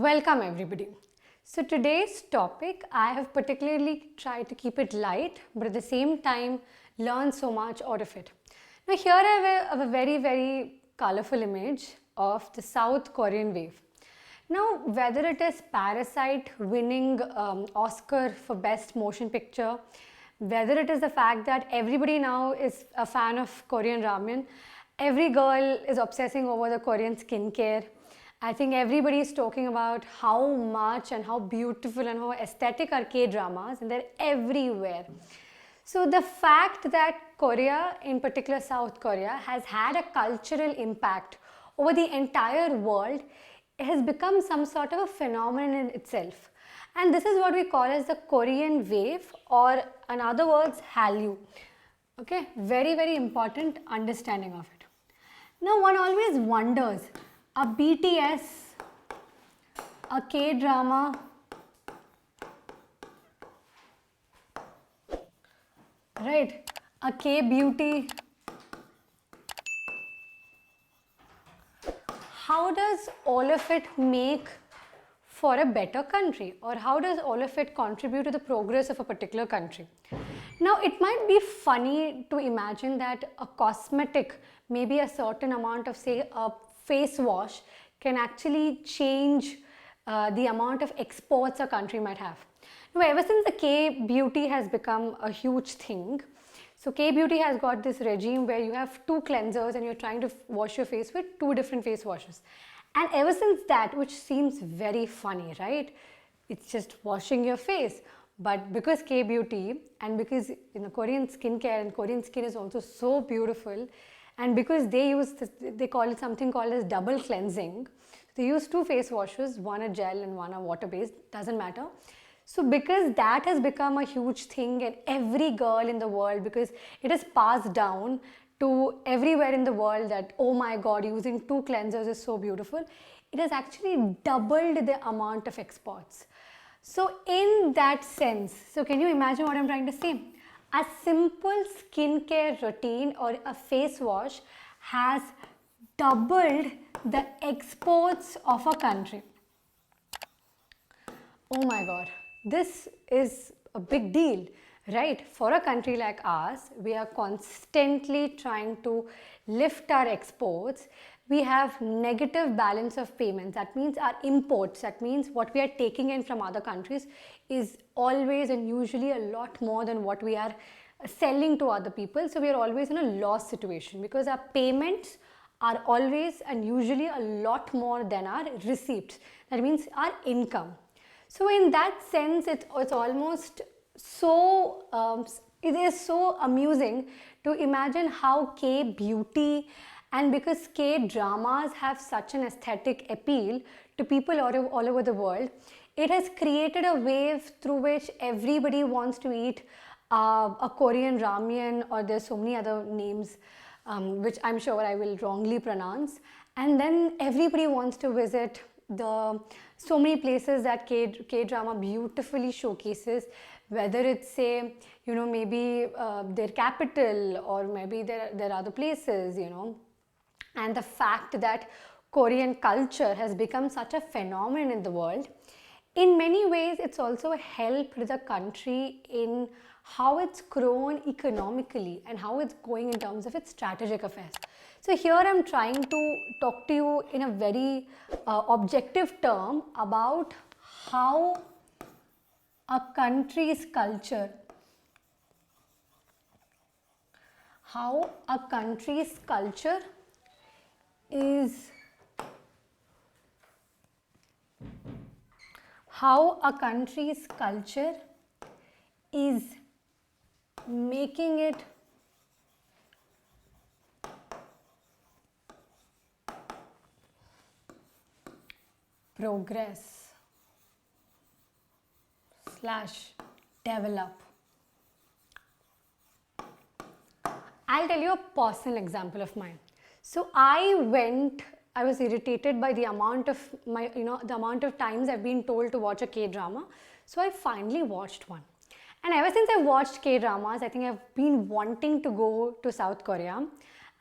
Welcome everybody. So today's topic, I have particularly tried to keep it light, but at the same time learn so much out of it. Now here I have a very colorful image of the South Korean wave. Now whether it is Parasite winning Oscar for best motion picture, whether it is the fact that everybody now is a fan of Korean ramen, every girl is obsessing over the Korean skincare. I think everybody is talking about how much and how beautiful and how aesthetic are K-dramas, and they're everywhere. So the fact that Korea, in particular South Korea, has had a cultural impact over the entire world has become some sort of a phenomenon in itself. And this is what we call as the Korean wave, or in other words, Hallyu. Okay, very important understanding of it. Now one always wonders, a BTS, a K-drama, right, a K-beauty. How does all of it make for a better country, or how does all of it contribute to the progress of a particular country? Now it might be funny to imagine that a cosmetic, maybe a certain amount of, say, a face wash can actually change the amount of exports a country might have. Now, ever since the K-beauty has become a huge thing, so K-beauty has got this regime where you have two cleansers and you're trying to wash your face with two different face washes. And ever since that, which seems very funny, right? It's just washing your face. But because K-beauty, and because Korean skincare and Korean skin is also so beautiful, and because they use this, they call it something called as double cleansing. They use two face washes, one a gel and one a water based, doesn't matter. So because that has become a huge thing, and every girl in the world, because it is passed down to everywhere in the world that, oh my God, using two cleansers is so beautiful, it has actually doubled the amount of exports. So in that sense, so can you imagine what I'm trying to say? A simple skincare routine or a face wash has doubled the exports of a country. Oh my God, this is a big deal, right? For a country like ours, we are constantly trying to lift our exports. We have negative balance of payments. That means our imports, that means what we are taking in from other countries is always and usually a lot more than what we are selling to other people. So we are always in a loss situation because our payments are always and usually a lot more than our receipts. That means our income. So in that sense, it's almost so, it is so amusing to imagine how K-beauty, and because K-dramas have such an aesthetic appeal to people all over the world, it has created a wave through which everybody wants to eat a Korean ramen, or there's so many other names which I'm sure I will wrongly pronounce. And then everybody wants to visit so many places that K-drama beautifully showcases, whether it's, say, maybe their capital, or maybe there are other places, And the fact that Korean culture has become such a phenomenon in the world, in many ways it's also helped the country in how it's grown economically and how it's going in terms of its strategic affairs. So here I'm trying to talk to you in a very objective term about how a country's culture, is making it progress / develop. I'll tell you a personal example of mine. So I was irritated by the amount of the amount of times I've been told to watch a K-drama. So I finally watched one. And ever since I watched K-dramas, I think I've been wanting to go to South Korea.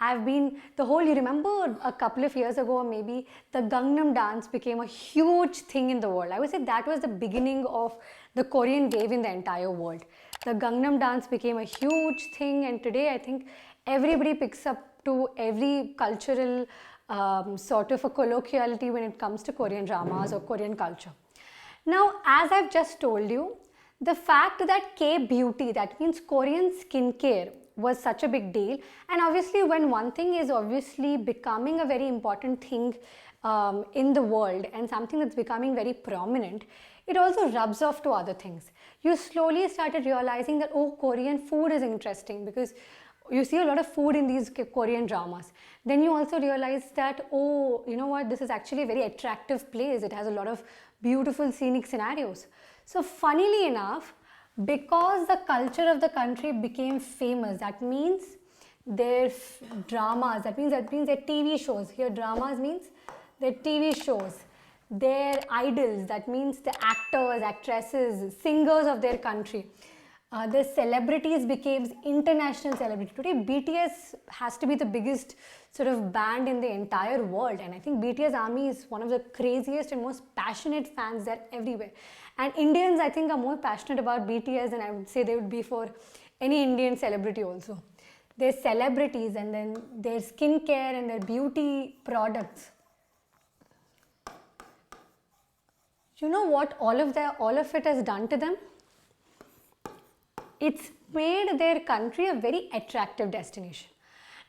you remember a couple of years ago, or maybe the Gangnam dance became a huge thing in the world. I would say that was the beginning of the Korean wave in the entire world. The Gangnam dance became a huge thing, and today I think everybody picks up to every cultural sort of a colloquiality when it comes to Korean dramas or Korean culture. Now, as I've just told you, the fact that K-beauty, that means Korean skincare, was such a big deal, and obviously when one thing is obviously becoming a very important thing in the world and something that's becoming very prominent, it also rubs off to other things. You slowly started realizing that, oh, Korean food is interesting because you see a lot of food in these Korean dramas. Then you also realize that, oh, you know what, this is actually a very attractive place. It has a lot of beautiful scenic scenarios. So funnily enough, because the culture of the country became famous, that means their dramas, that means their TV shows. Here dramas means their TV shows, their idols, that means the actors, actresses, singers of their country. The celebrities became international celebrities. Today BTS has to be the biggest sort of band in the entire world, and I think BTS army is one of the craziest and most passionate fans there everywhere. And Indians, I think, are more passionate about BTS than I would say they would be for any Indian celebrity also. Their celebrities and then their skincare and their beauty products. You know what all of it has done to them? It's made their country a very attractive destination.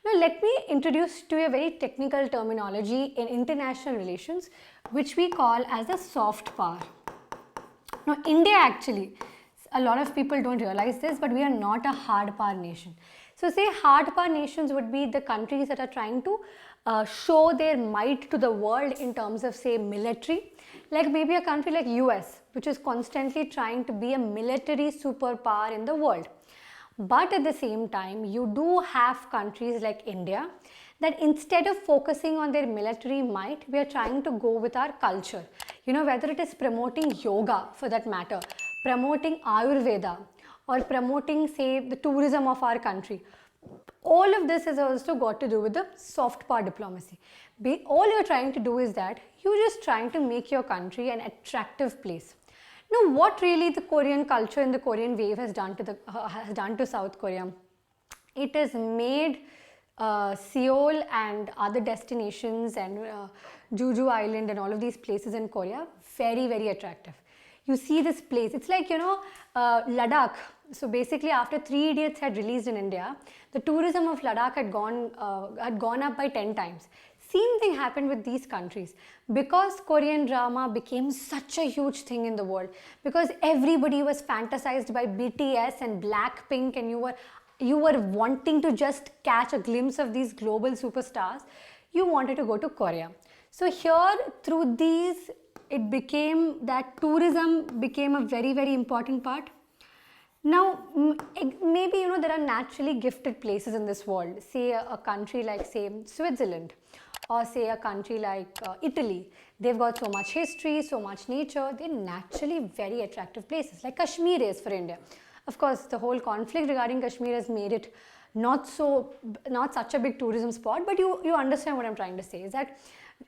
Now let me introduce to you a very technical terminology in international relations, which we call as a soft power. Now India, actually, a lot of people don't realize this, but we are not a hard power nation. So say hard power nations would be the countries that are trying to show their might to the world in terms of, say, military. Like maybe a country like US, which is constantly trying to be a military superpower in the world. But at the same time, you do have countries like India that instead of focusing on their military might, we are trying to go with our culture. You know, whether it is promoting yoga for that matter, promoting Ayurveda, or promoting, say, the tourism of our country. All of this has also got to do with the soft power diplomacy. All you're trying to do is that you're just trying to make your country an attractive place. Now, what really the Korean culture and the Korean wave has done to South Korea? It has made Seoul and other destinations and Jeju Island and all of these places in Korea very, very attractive. You see this place, it's like, you know, Ladakh. So basically after Three Idiots had released in India, the tourism of Ladakh had gone up by 10 times. Same thing happened with these countries. Because Korean drama became such a huge thing in the world, because everybody was fantasized by BTS and Blackpink, and you were wanting to just catch a glimpse of these global superstars, you wanted to go to Korea. So here, through these, it became that tourism became a very, very important part. Now, maybe, you know, there are naturally gifted places in this world, say a country like, say, Switzerland, or say a country like Italy. They've got so much history, so much nature, they're naturally very attractive places, like Kashmir is for India. Of course, the whole conflict regarding Kashmir has made it not such a big tourism spot, but you understand what I'm trying to say, is that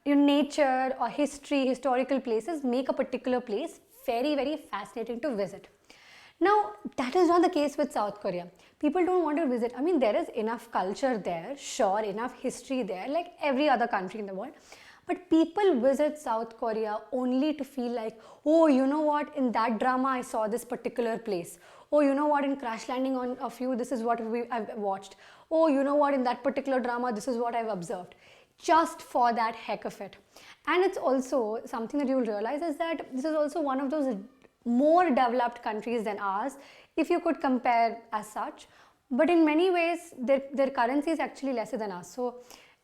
nature or history, historical places make a particular place very, very fascinating to visit. Now, that is not the case with South Korea. People don't want to visit. I mean, there is enough culture there, sure, enough history there, like every other country in the world. But people visit South Korea only to feel like, oh, you know what, in that drama I saw this particular place. Oh, you know what, in Crash Landing on a Few, this is what I've watched. Oh, you know what, in that particular drama, this is what I've observed. Just for that heck of it. And it's also something that you will realize is that this is also one of those more developed countries than ours, if you could compare as such. But in many ways, their currency is actually lesser than us. So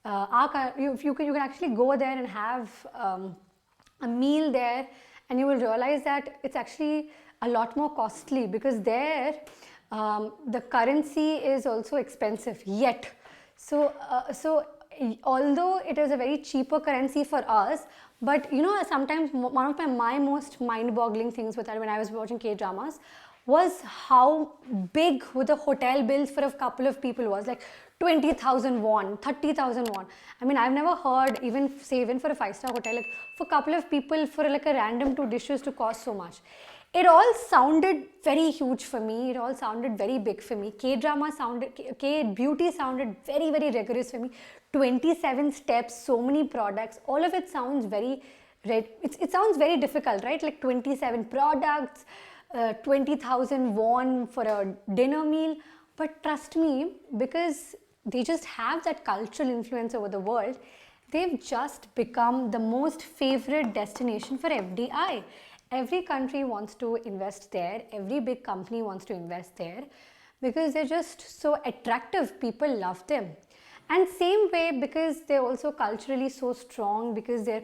you can actually go there and have a meal there, and you will realize that it's actually a lot more costly, because there the currency is also expensive yet. So although it is a very cheaper currency for us, but you know, sometimes one of my most mind-boggling things with that when I was watching K-dramas was how big the hotel bills for a couple of people was, like 20,000 won, 30,000 won. I mean, I've never heard, even for a 5-star hotel, like for a couple of people, for like a random 2 dishes to cost so much. It all sounded very huge for me. It all sounded very big for me. K-drama sounded, K-beauty sounded very, very rigorous for me. 27 steps, so many products, all of it sounds very, it sounds very difficult, right? Like 27 products, 20,000 won for a dinner meal. But trust me, because they just have that cultural influence over the world, they've just become the most favorite destination for FDI. Every country wants to invest there, every big company wants to invest there because they're just so attractive. People love them. And same way, because they're also culturally so strong, because their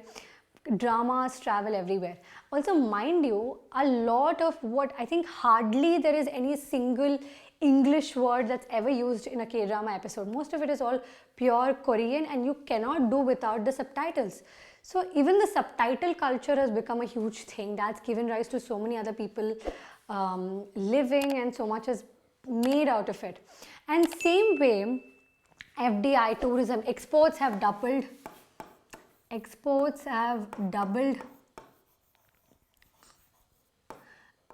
dramas travel everywhere. Also, mind you, a lot of what I think, hardly there is any single English word that's ever used in a K-drama episode. Most of it is all pure Korean, and you cannot do without the subtitles. So even the subtitle culture has become a huge thing. That's given rise to so many other people living, and so much is made out of it. And same way, FDI, tourism, exports have doubled. Exports have doubled.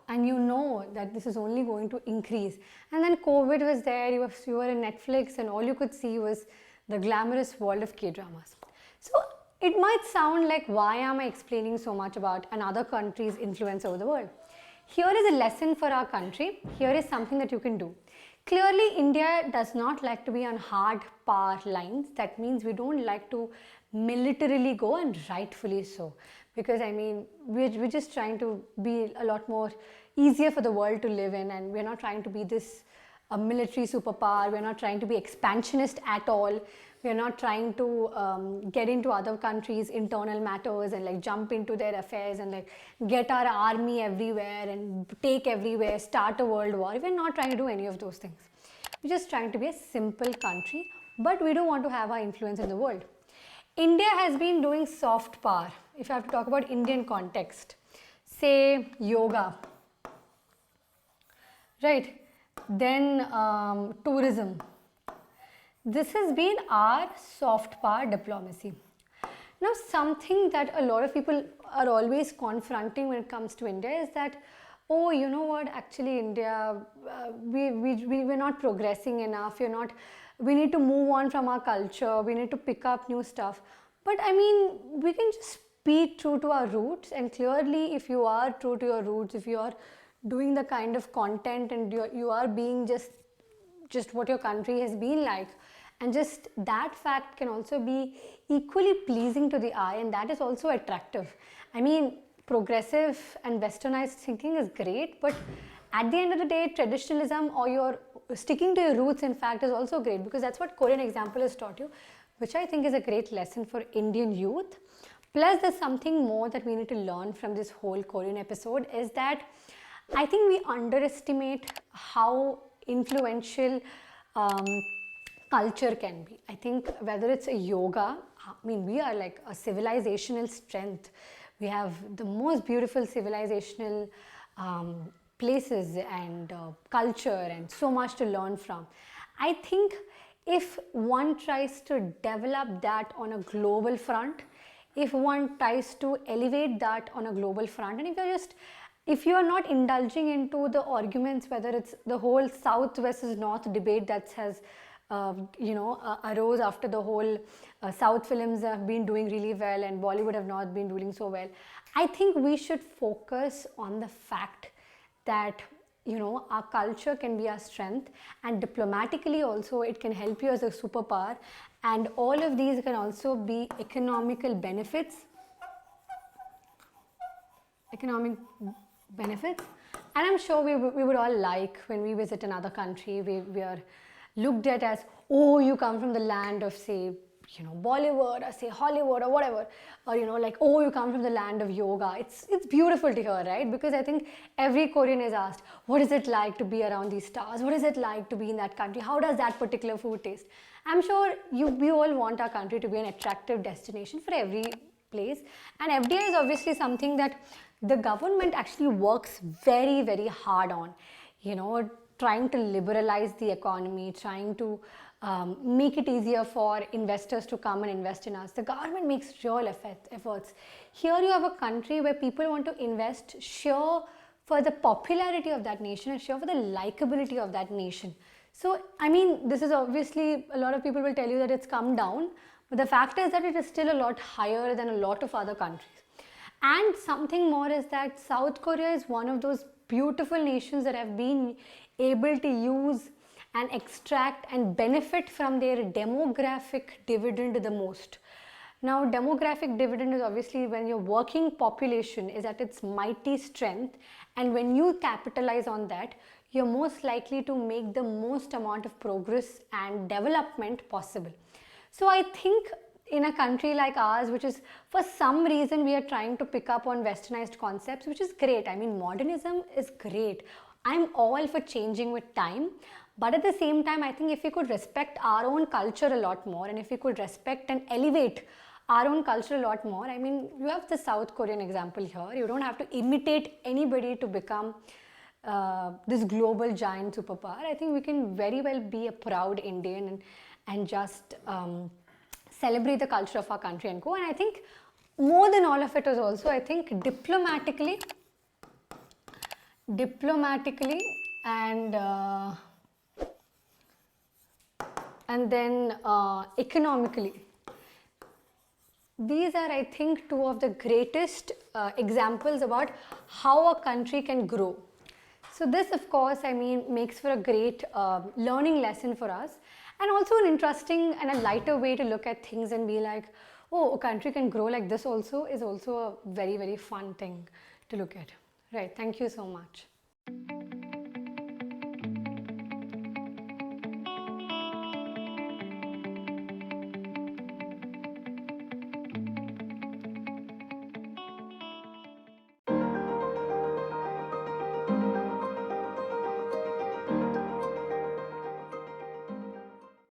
And you know that this is only going to increase. And then COVID was there, you were in Netflix, and all you could see was the glamorous world of K-dramas. So it might sound like, why am I explaining so much about another country's influence over the world? Here is a lesson for our country. Here is something that you can do. Clearly, India does not like to be on hard power lines. That means we don't like to militarily go, and rightfully so. Because I mean, we're just trying to be a lot more easier for the world to live in, and we're not trying to be this military superpower. We're not trying to be expansionist at all. We're not trying to get into other countries' internal matters and like jump into their affairs and like get our army everywhere and take everywhere, start a world war. We're not trying to do any of those things. We're just trying to be a simple country, but we don't want to have our influence in the world. India has been doing soft power. If I have to talk about Indian context, say yoga, right? Then tourism. This has been our soft power diplomacy. Now, something that a lot of people are always confronting when it comes to India is that, oh, you know what, actually India, we're not progressing enough, we need to move on from our culture, we need to pick up new stuff. But I mean, we can just be true to our roots, and clearly if you are true to your roots, if you are doing the kind of content and you are being just what your country has been like, and just that fact can also be equally pleasing to the eye, and that is also attractive. I mean, progressive and westernized thinking is great, but at the end of the day, traditionalism or your sticking to your roots, in fact, is also great, because that's what Korean example has taught you, which I think is a great lesson for Indian youth. Plus, there's something more that we need to learn from this whole Korean episode, is that I think we underestimate how influential culture can be. I think whether it's a yoga, I mean, we are like a civilizational strength. We have the most beautiful civilizational places and culture, and so much to learn from. I think if one tries to develop that on a global front, if one tries to elevate that on a global front, and if you are not indulging into the arguments, whether it's the whole South versus North debate that has arose after the whole South films have been doing really well and Bollywood have not been doing so well. I think we should focus on the fact that our culture can be our strength, and diplomatically also it can help you as a superpower, and all of these can also be economic benefits. And I'm sure we would all like, when we visit another country, we are looked at as, oh, you come from the land of, say, Bollywood, or say Hollywood or whatever, or like, oh, you come from the land of yoga. It's beautiful to hear, right? Because I think every Korean is asked, what is it like to be around these stars? What is it like to be in that country? How does that particular food taste? I'm sure we all want our country to be an attractive destination for every place, and FDI is obviously something that the government actually works very, very hard on, trying to liberalize the economy, trying to make it easier for investors to come and invest in us. The government makes real efforts. Here you have a country where people want to invest sheer for the popularity of that nation and sheer for the likability of that nation. So, I mean, this is obviously, a lot of people will tell you that it's come down, but the fact is that it is still a lot higher than a lot of other countries. And something more is that South Korea is one of those beautiful nations that have been able to use and extract and benefit from their demographic dividend the most. Now, demographic dividend is obviously when your working population is at its mighty strength, and when you capitalize on that, you're most likely to make the most amount of progress and development possible. So I think in a country like ours, which is for some reason we are trying to pick up on westernized concepts, which is great. I mean, modernism is great. I'm all for changing with time, but at the same time, I think if we could respect our own culture a lot more, and if we could respect and elevate our own culture a lot more, I mean, you have the South Korean example here. You don't have to imitate anybody to become this global giant superpower. I think we can very well be a proud Indian and just celebrate the culture of our country and go. And I think more than all of it is also, I think diplomatically and then economically. These are, I think, two of the greatest examples about how a country can grow. So this, of course, I mean, makes for a great learning lesson for us, and also an interesting and a lighter way to look at things and be like, oh, a country can grow like this also is also a very, very fun thing to look at. Right. Thank you so much.